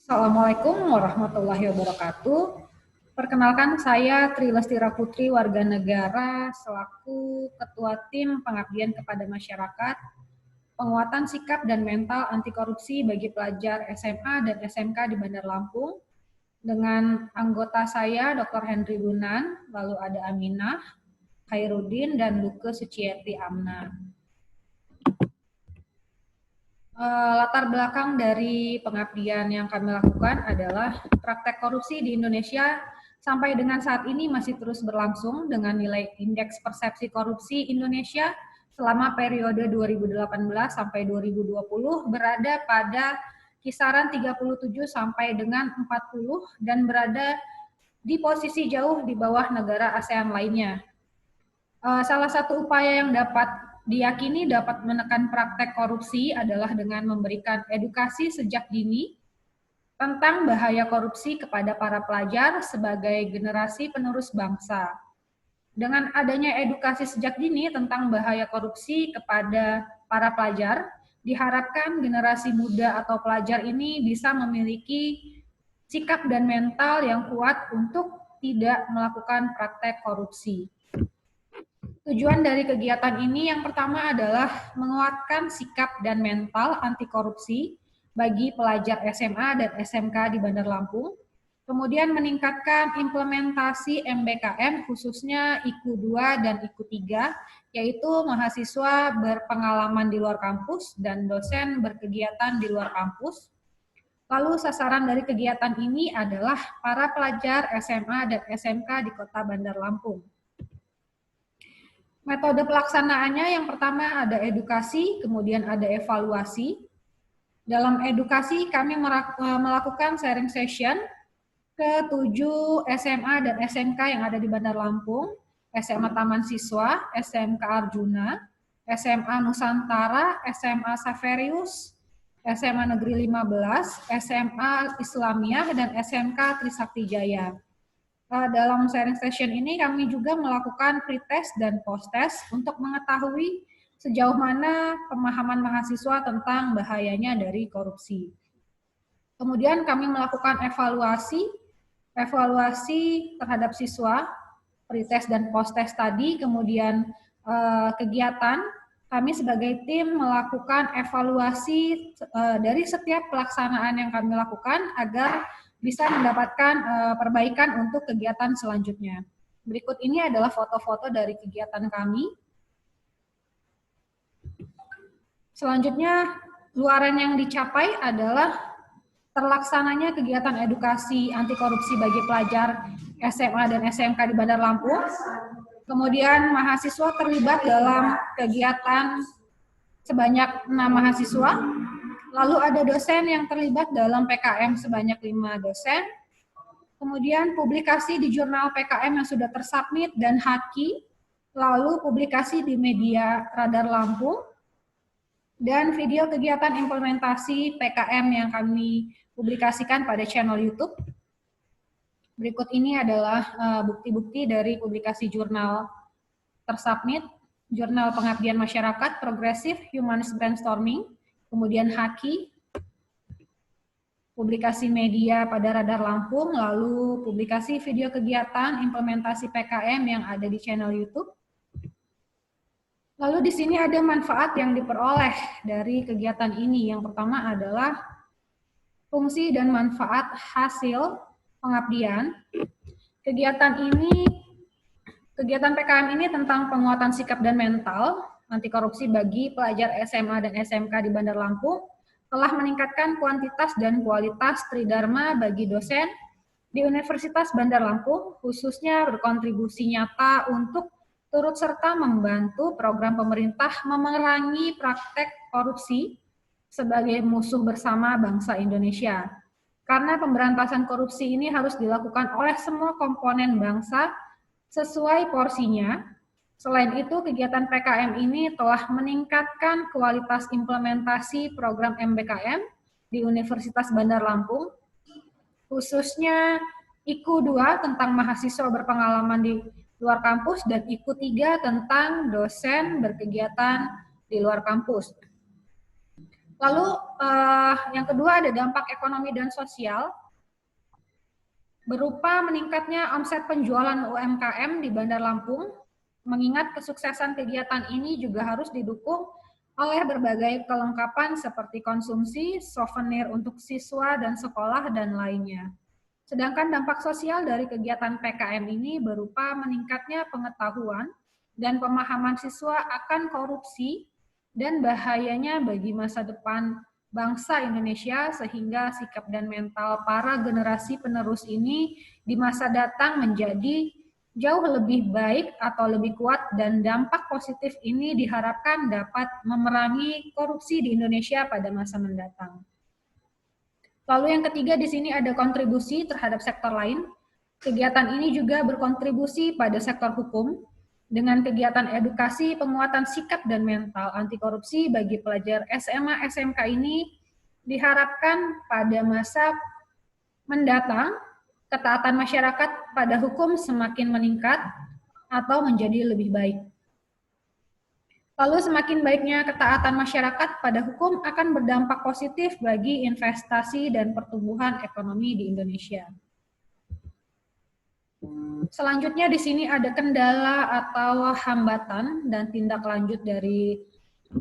Assalamualaikum warahmatullahi wabarakatuh. Perkenalkan saya Tri Lestira Putri, warga negara selaku Ketua Tim Pengabdian kepada Masyarakat, Penguatan Sikap dan Mental Anti Korupsi bagi pelajar SMA dan SMK di Bandar Lampung, dengan anggota saya Dr. Henry Bunan, lalu ada Aminah, Khairuddin, dan Luke Sucieti Amna. Latar belakang dari pengabdian yang kami lakukan adalah praktek korupsi di Indonesia sampai dengan saat ini masih terus berlangsung dengan nilai indeks persepsi korupsi Indonesia selama periode 2018 sampai 2020 berada pada kisaran 37 sampai dengan 40 dan berada di posisi jauh di bawah negara ASEAN lainnya. Salah satu upaya yang dapat diyakini dapat menekan praktek korupsi adalah dengan memberikan edukasi sejak dini tentang bahaya korupsi kepada para pelajar sebagai generasi penerus bangsa. Dengan adanya edukasi sejak dini tentang bahaya korupsi kepada para pelajar, diharapkan generasi muda atau pelajar ini bisa memiliki sikap dan mental yang kuat untuk tidak melakukan praktek korupsi. Tujuan dari kegiatan ini yang pertama adalah menguatkan sikap dan mental anti korupsi bagi pelajar SMA dan SMK di Bandar Lampung, kemudian meningkatkan implementasi MBKM khususnya IKU 2 dan IKU 3, yaitu mahasiswa berpengalaman di luar kampus dan dosen berkegiatan di luar kampus. Lalu sasaran dari kegiatan ini adalah para pelajar SMA dan SMK di Kota Bandar Lampung. Metode pelaksanaannya yang pertama ada edukasi, kemudian ada evaluasi. Dalam edukasi kami melakukan sharing session ke 7 SMA dan SMK yang ada di Bandar Lampung, SMA Taman Siswa, SMK Arjuna, SMA Nusantara, SMA Saverius, SMA Negeri 15, SMA Islamiyah, dan SMK Trisakti Jaya. Dalam sharing session ini kami juga melakukan pretest dan post-test untuk mengetahui sejauh mana pemahaman mahasiswa tentang bahayanya dari korupsi. Kemudian kami melakukan evaluasi terhadap siswa, pretest dan post-test tadi, kemudian kegiatan kami sebagai tim melakukan evaluasi dari setiap pelaksanaan yang kami lakukan agar bisa mendapatkan perbaikan untuk kegiatan selanjutnya. Berikut ini adalah foto-foto dari kegiatan kami. Selanjutnya, luaran yang dicapai adalah terlaksananya kegiatan edukasi anti korupsi bagi pelajar SMA dan SMK di Bandar Lampung. Kemudian mahasiswa terlibat dalam kegiatan sebanyak 6 mahasiswa. Lalu ada dosen yang terlibat dalam PKM sebanyak 5 dosen. Kemudian publikasi di jurnal PKM yang sudah tersubmit dan haki. Lalu publikasi di media Radar Lampung. Dan video kegiatan implementasi PKM yang kami publikasikan pada channel YouTube. Berikut ini adalah bukti-bukti dari publikasi jurnal tersubmit, Jurnal Pengabdian Masyarakat Progresif Humanist Brainstorming, kemudian haki, publikasi media pada Radar Lampung, lalu publikasi video kegiatan implementasi PKM yang ada di channel YouTube. Lalu di sini ada manfaat yang diperoleh dari kegiatan ini. Yang pertama adalah fungsi dan manfaat hasil pengabdian. Kegiatan PKM ini tentang penguatan sikap dan mental anti korupsi bagi pelajar SMA dan SMK di Bandar Lampung telah meningkatkan kuantitas dan kualitas tridharma bagi dosen di Universitas Bandar Lampung, khususnya berkontribusi nyata untuk turut serta membantu program pemerintah memerangi praktek korupsi sebagai musuh bersama bangsa Indonesia. Karena pemberantasan korupsi ini harus dilakukan oleh semua komponen bangsa sesuai porsinya. Selain itu, kegiatan PKM ini telah meningkatkan kualitas implementasi program MBKM di Universitas Bandar Lampung, khususnya IKU 2 tentang mahasiswa berpengalaman di luar kampus dan IKU 3 tentang dosen berkegiatan di luar kampus. Lalu yang kedua ada dampak ekonomi dan sosial, berupa meningkatnya omset penjualan UMKM di Bandar Lampung. Mengingat kesuksesan kegiatan ini juga harus didukung oleh berbagai kelengkapan seperti konsumsi, souvenir untuk siswa dan sekolah, dan lainnya. Sedangkan dampak sosial dari kegiatan PKM ini berupa meningkatnya pengetahuan dan pemahaman siswa akan korupsi dan bahayanya bagi masa depan bangsa Indonesia, sehingga sikap dan mental para generasi penerus ini di masa datang menjadi jauh lebih baik atau lebih kuat, dan dampak positif ini diharapkan dapat memerangi korupsi di Indonesia pada masa mendatang. Lalu yang ketiga di sini ada kontribusi terhadap sektor lain. Kegiatan ini juga berkontribusi pada sektor hukum dengan kegiatan edukasi penguatan sikap dan mental anti korupsi bagi pelajar SMA SMK ini diharapkan pada masa mendatang ketaatan masyarakat pada hukum semakin meningkat atau menjadi lebih baik. Lalu semakin baiknya ketaatan masyarakat pada hukum akan berdampak positif bagi investasi dan pertumbuhan ekonomi di Indonesia. Selanjutnya di sini ada kendala atau hambatan dan tindak lanjut dari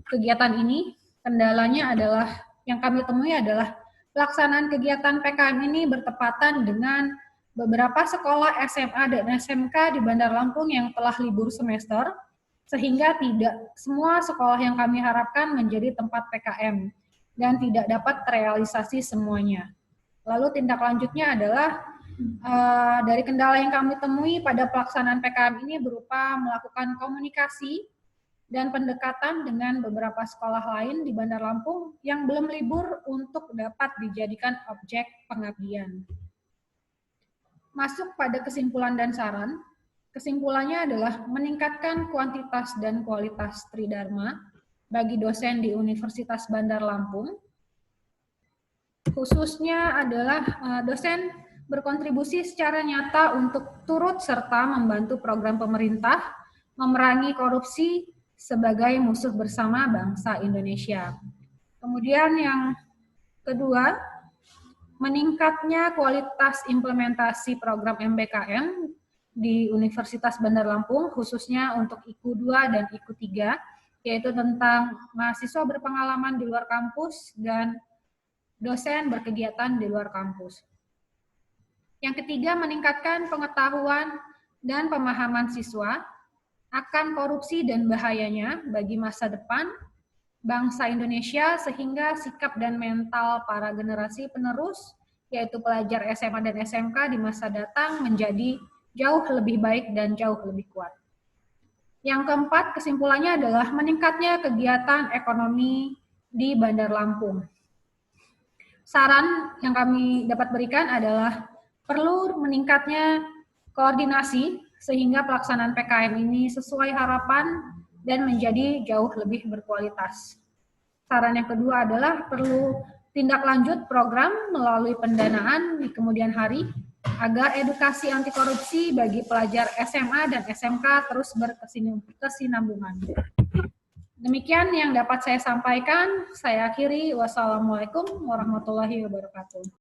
kegiatan ini. Kendalanya adalah, yang kami temui adalah pelaksanaan kegiatan PKM ini bertepatan dengan beberapa sekolah SMA dan SMK di Bandar Lampung yang telah libur semester, sehingga tidak semua sekolah yang kami harapkan menjadi tempat PKM dan tidak dapat terrealisasi semuanya. Lalu tindak lanjutnya adalah dari kendala yang kami temui pada pelaksanaan PKM ini berupa melakukan komunikasi dan pendekatan dengan beberapa sekolah lain di Bandar Lampung yang belum libur untuk dapat dijadikan objek pengabdian. Masuk pada kesimpulan dan saran. Kesimpulannya adalah meningkatkan kuantitas dan kualitas Tridharma bagi dosen di Universitas Bandar Lampung. Khususnya adalah dosen berkontribusi secara nyata untuk turut serta membantu program pemerintah memerangi korupsi sebagai musuh bersama bangsa Indonesia. Kemudian yang kedua, meningkatnya kualitas implementasi program MBKM di Universitas Bandar Lampung, khususnya untuk IKU 2 dan IKU 3, yaitu tentang mahasiswa berpengalaman di luar kampus dan dosen berkegiatan di luar kampus. Yang ketiga, meningkatkan pengetahuan dan pemahaman siswa akan korupsi dan bahayanya bagi masa depan bangsa Indonesia, sehingga sikap dan mental para generasi penerus, yaitu pelajar SMA dan SMK di masa datang menjadi jauh lebih baik dan jauh lebih kuat. Yang keempat, kesimpulannya adalah meningkatnya kegiatan ekonomi di Bandar Lampung. Saran yang kami dapat berikan adalah perlu meningkatnya koordinasi sehingga pelaksanaan PKM ini sesuai harapan dan menjadi jauh lebih berkualitas. Saran yang kedua adalah perlu tindak lanjut program melalui pendanaan di kemudian hari agar edukasi anti korupsi bagi pelajar SMA dan SMK terus berkesinambungan. Demikian yang dapat saya sampaikan. Saya akhiri. Wassalamualaikum warahmatullahi wabarakatuh.